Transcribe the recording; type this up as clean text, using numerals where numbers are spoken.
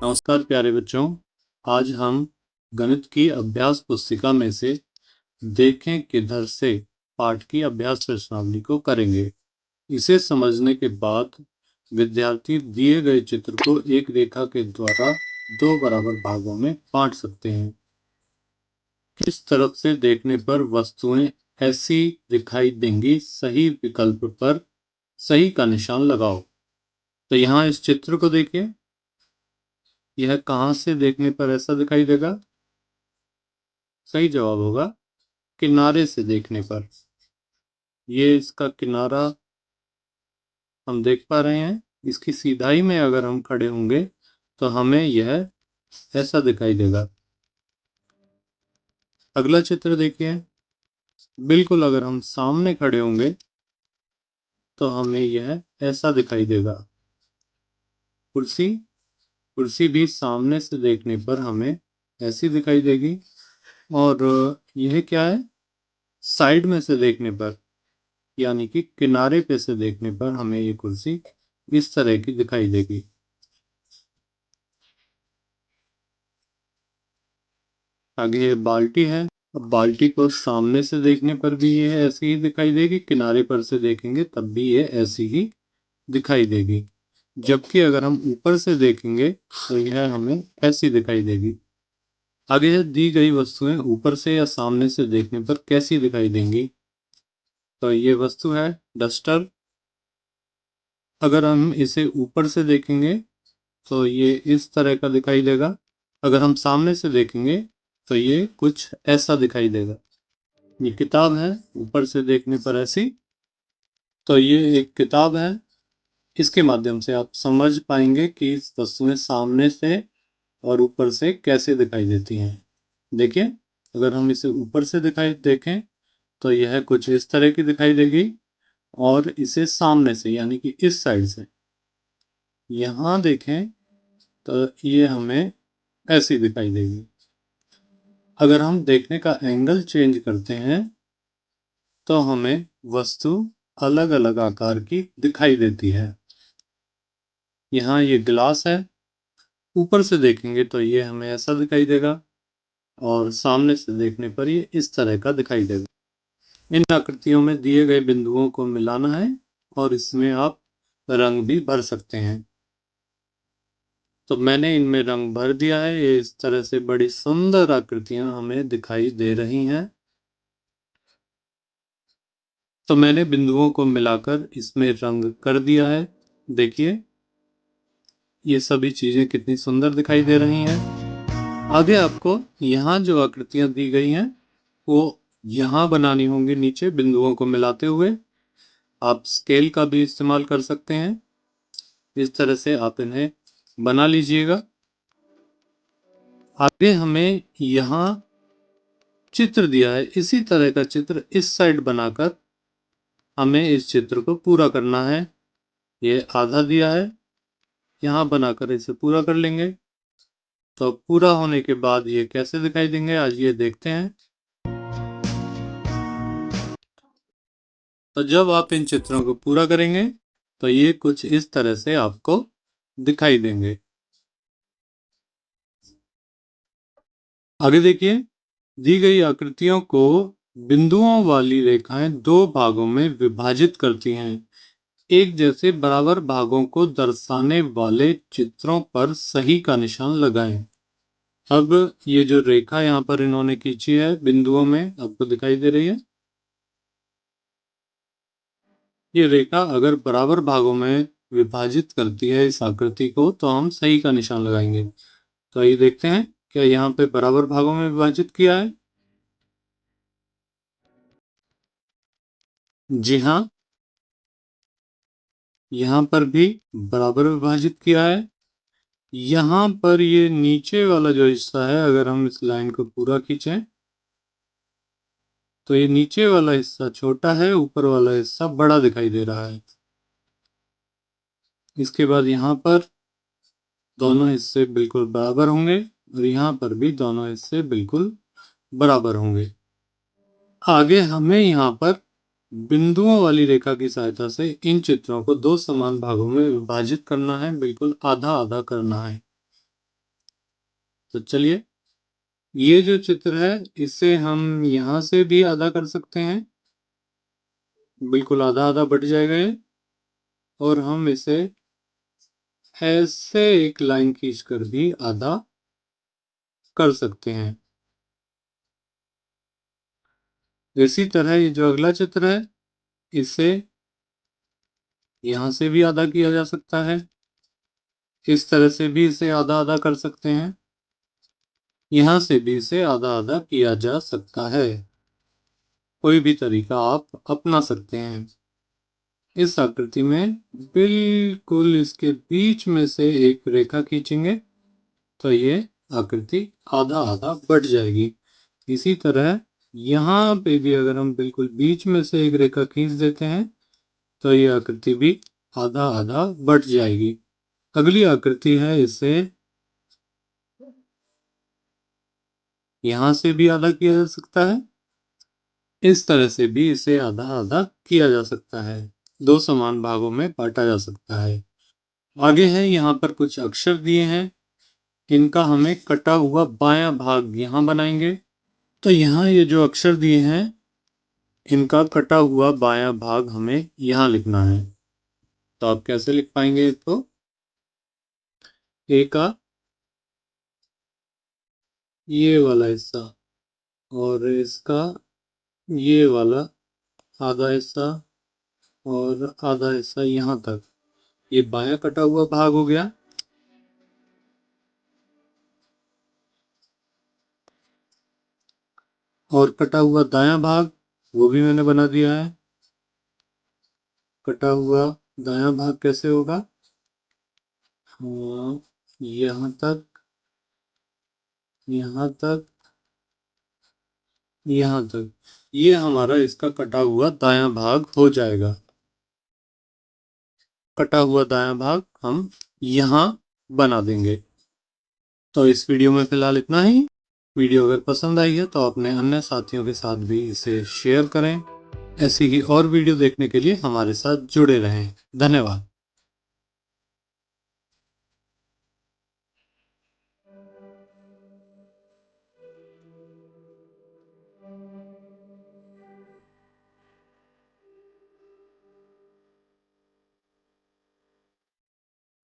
नमस्कार प्यारे बच्चों। आज हम गणित की अभ्यास पुस्तिका में से देखें किधर से पाठ की अभ्यास प्रश्नावली को करेंगे। इसे समझने के बाद विद्यार्थी दिए गए चित्र को एक रेखा के द्वारा दो बराबर भागों में बांट सकते हैं। किस तरफ से देखने पर वस्तुएं ऐसी दिखाई देंगी, सही विकल्प पर सही का निशान लगाओ। तो यहाँ इस चित्र को देखिए, यह कहां से देखने पर ऐसा दिखाई देगा? सही जवाब होगा किनारे से देखने पर। ये इसका किनारा हम देख पा रहे हैं। इसकी सीधाई में अगर हम खड़े होंगे तो हमें यह ऐसा दिखाई देगा। अगला चित्र देखिए, बिल्कुल अगर हम सामने खड़े होंगे तो हमें यह ऐसा दिखाई देगा। कुर्सी कुर्सी भी सामने से देखने पर हमें ऐसी दिखाई देगी। और यह क्या है? साइड में से देखने पर, यानी कि किनारे पे से देखने पर हमें ये कुर्सी इस तरह की दिखाई देगी। आगे ये बाल्टी है। अब बाल्टी को सामने से देखने पर भी ये ऐसी ही दिखाई देगी, किनारे पर से देखेंगे तब भी ये ऐसी ही दिखाई देगी। जबकि अगर हम ऊपर से देखेंगे तो यह हमें ऐसी दिखाई देगी। आगे ये दी गई वस्तुएं ऊपर से या सामने से देखने पर कैसी दिखाई देंगी? तो ये वस्तु है डस्टर। अगर हम इसे ऊपर से देखेंगे तो ये इस तरह का दिखाई देगा। अगर हम सामने से देखेंगे तो ये कुछ ऐसा दिखाई देगा। ये किताब है, ऊपर से देखने पर ऐसी। तो ये एक किताब है। इसके माध्यम से आप समझ पाएंगे कि इस वस्तुएं सामने से और ऊपर से कैसे दिखाई देती हैं। देखिए, अगर हम इसे ऊपर से दिखाई देखें तो यह कुछ इस तरह की दिखाई देगी, और इसे सामने से यानी कि इस साइड से यहां देखें तो ये हमें ऐसी दिखाई देगी। अगर हम देखने का एंगल चेंज करते हैं तो हमें वस्तु अलग अलग आकार की दिखाई देती है। यहाँ ये गिलास है, ऊपर से देखेंगे तो ये हमें ऐसा दिखाई देगा, और सामने से देखने पर ये इस तरह का दिखाई देगा। इन आकृतियों में दिए गए बिंदुओं को मिलाना है, और इसमें आप रंग भी भर सकते हैं। तो मैंने इनमें रंग भर दिया है। ये इस तरह से बड़ी सुंदर आकृतियां हमें दिखाई दे रही हैं। तो मैंने बिंदुओं को मिलाकर इसमें रंग कर दिया है। देखिए, ये सभी चीजें कितनी सुंदर दिखाई दे रही हैं। आगे आपको यहाँ जो आकृतियां दी गई हैं वो यहाँ बनानी होंगी, नीचे बिंदुओं को मिलाते हुए। आप स्केल का भी इस्तेमाल कर सकते हैं। इस तरह से आप इन्हें बना लीजिएगा। आगे हमें यहाँ चित्र दिया है, इसी तरह का चित्र इस साइड बनाकर हमें इस चित्र को पूरा करना है। ये आधा दिया है, यहाँ बनाकर इसे पूरा कर लेंगे। तो पूरा होने के बाद ये कैसे दिखाई देंगे, आज ये देखते हैं। तो जब आप इन चित्रों को पूरा करेंगे तो ये कुछ इस तरह से आपको दिखाई देंगे। आगे देखिए, दी गई आकृतियों को बिंदुओं वाली रेखाएं दो भागों में विभाजित करती हैं। एक जैसे बराबर भागों को दर्शाने वाले चित्रों पर सही का निशान लगाएं। अब ये जो रेखा यहाँ पर इन्होंने खींची है बिंदुओं में, आपको दिखाई दे रही है। ये रेखा अगर बराबर भागों में विभाजित करती है इस आकृति को तो हम सही का निशान लगाएंगे। तो ये देखते हैं, क्या यहाँ पे बराबर भागों में विभाजित किया है? जी हाँ, यहाँ पर भी बराबर विभाजित किया है। यहाँ पर ये नीचे वाला जो हिस्सा है, अगर हम इस लाइन को पूरा खींचें तो ये नीचे वाला हिस्सा छोटा है, ऊपर वाला हिस्सा बड़ा दिखाई दे रहा है। इसके बाद यहाँ पर दोनों हिस्से बिल्कुल बराबर होंगे, और यहाँ पर भी दोनों हिस्से बिल्कुल बराबर होंगे। आगे हमें यहाँ पर बिंदुओं वाली रेखा की सहायता से इन चित्रों को दो समान भागों में विभाजित करना है, बिल्कुल आधा आधा करना है। तो चलिए, ये जो चित्र है इसे हम यहां से भी आधा कर सकते हैं, बिल्कुल आधा आधा बढ़ जाएगा ये। और हम इसे ऐसे एक लाइन खींचकर भी आधा कर सकते हैं। इसी तरह ये जो अगला चित्र है इसे यहां से भी आधा किया जा सकता है, इस तरह से भी इसे आधा आधा कर सकते हैं, यहां से भी इसे आधा आधा किया जा सकता है। कोई भी तरीका आप अपना सकते हैं। इस आकृति में बिल्कुल इसके बीच में से एक रेखा खींचेंगे तो ये आकृति आधा आधा बढ़ जाएगी। इसी तरह यहाँ पे भी अगर हम बिल्कुल बीच में से एक रेखा खींच देते हैं तो ये आकृति भी आधा आधा बढ़ जाएगी। अगली आकृति है, इसे यहां से भी आधा किया जा सकता है, इस तरह से भी इसे आधा आधा किया जा सकता है, दो समान भागों में बांटा जा सकता है। आगे है, यहाँ पर कुछ अक्षर दिए हैं, इनका हमें कटा हुआ बायां भाग यहाँ बनाएंगे। तो यहाँ ये जो अक्षर दिए हैं इनका कटा हुआ बायां भाग हमें यहाँ लिखना है। तो आप कैसे लिख पाएंगे? तो ए का ये वाला हिस्सा और इसका ये वाला आधा हिस्सा और आधा हिस्सा यहाँ तक, ये बायां कटा हुआ भाग हो गया। और कटा हुआ दायां भाग वो भी मैंने बना दिया है। कटा हुआ दायां भाग कैसे होगा? हाँ, यहाँ तक, यहाँ तक, यहाँ तक, ये हमारा इसका कटा हुआ दायां भाग हो जाएगा। कटा हुआ दायां भाग हम यहाँ बना देंगे। तो इस वीडियो में फिलहाल इतना ही। वीडियो अगर पसंद आई है तो अपने अन्य साथियों के साथ भी इसे शेयर करें। ऐसी ही और वीडियो देखने के लिए हमारे साथ जुड़े रहें। धन्यवाद।